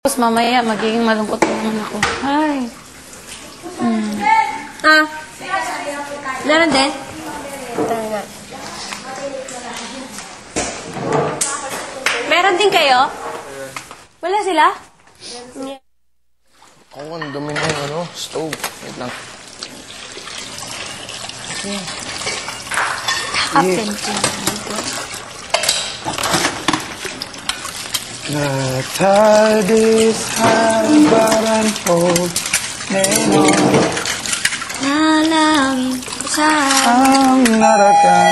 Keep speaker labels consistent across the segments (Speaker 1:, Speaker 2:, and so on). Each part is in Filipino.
Speaker 1: Tapos mamaya, magiging malungkot naman ako. Hi.
Speaker 2: Meron din? Meron din kayo? Wala sila?
Speaker 3: Ako, ang dumi na yung stove. Wait lang. Natadis habaran hold neno.
Speaker 2: Nalangin sa...
Speaker 3: Ang narakan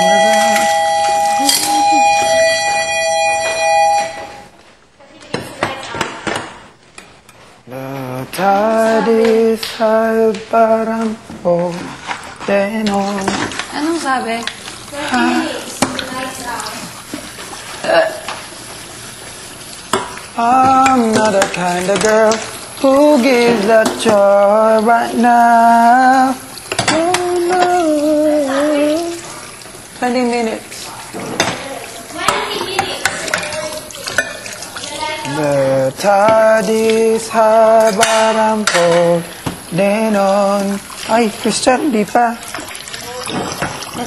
Speaker 3: na Natadis habaran hold neno.
Speaker 1: Anong sabi?
Speaker 3: I'm not the kind of girl who gives that joy right now. Oh no. 20 minutes.
Speaker 2: 20 minutes.
Speaker 3: The tardis habaran po denon. Ay, Christian, di pa.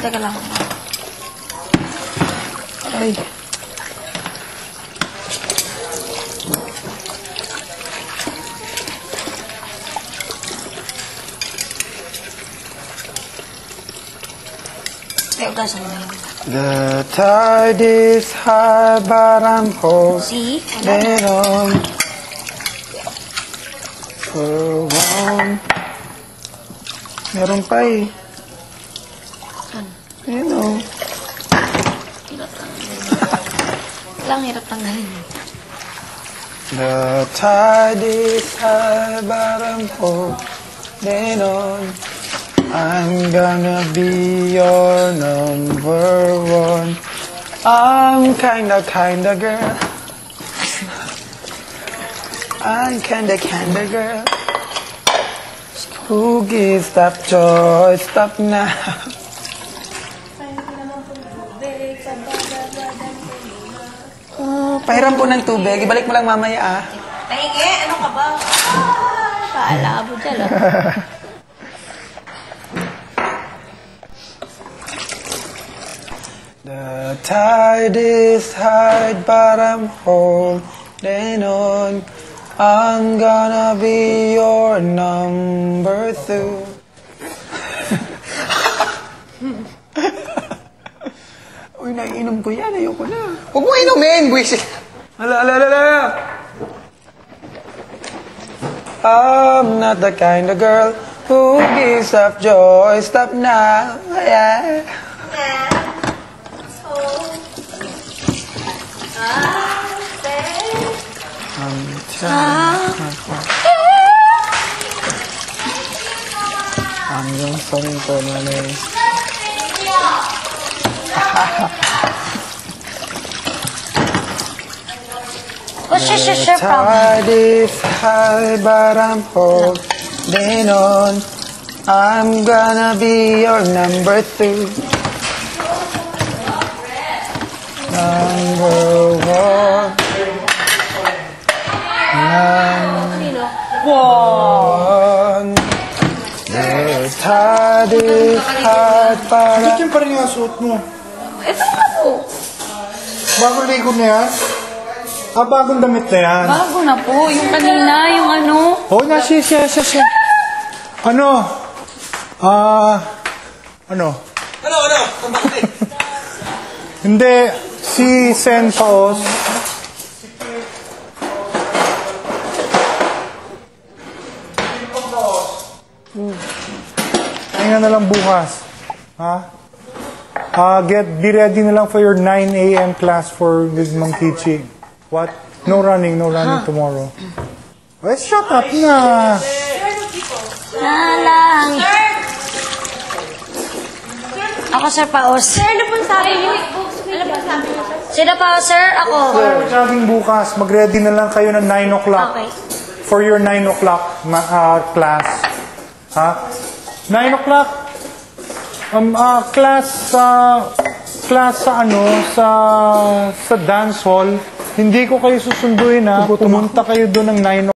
Speaker 1: Teka lang.
Speaker 3: Ay. The tardis habaran po
Speaker 2: See?
Speaker 3: denon. For one. Meron pa eh. Ano?
Speaker 1: Lang hirap tanggalin.
Speaker 3: The tardis habaran po denon. I'm gonna be your number one. I'm kinda girl. I'm kinda girl. Who gives that joy? Stop now. Pahiram po ng tubig. Ibalik mo lang mamaya, ah.
Speaker 2: Taingi, ano ka ba? Kaalabo dyan,
Speaker 3: The tide is high, but I'm holding on. I'm gonna be your number two. Uy, naiinom ko yan. Ayoko na. Huwag mo inumin, buwisit. Ala. I'm not the kind of girl who gives up joy. Stop now. Yeah. Hanggang saan ko na rin. The tide is high, but I'm holding on. I'm gonna be your number two. Number one. One. The tide is high, but
Speaker 4: Bakit yung pa rin yung suot mo?
Speaker 1: Ito nga po.
Speaker 4: Bagong ligo na yan? Bagong damit na yan?
Speaker 1: Bago na po. Yung kanina, yung ano.
Speaker 4: Oh, siya. Ano? Ano?
Speaker 3: Bakit?
Speaker 4: Hindi, si Sen Paos. Ayun na lang bukas. Ha? Be ready na lang for your 9 a.m. class with Mang Kichi. What? No running tomorrow. Well, shut up na.
Speaker 2: Nalang. Ako, Sir Paos. Sir, ano pong sabi niyo? Sino pa, sir? Ako.
Speaker 4: Jogging bukas. Mag-ready na lang kayo ng 9 o'clock.
Speaker 2: Okay.
Speaker 4: For your 9 o'clock class. Ha? 9 o'clock? Class sa dance hall. Hindi ko kayo susunduin ha. Pumunta kayo doon ng 9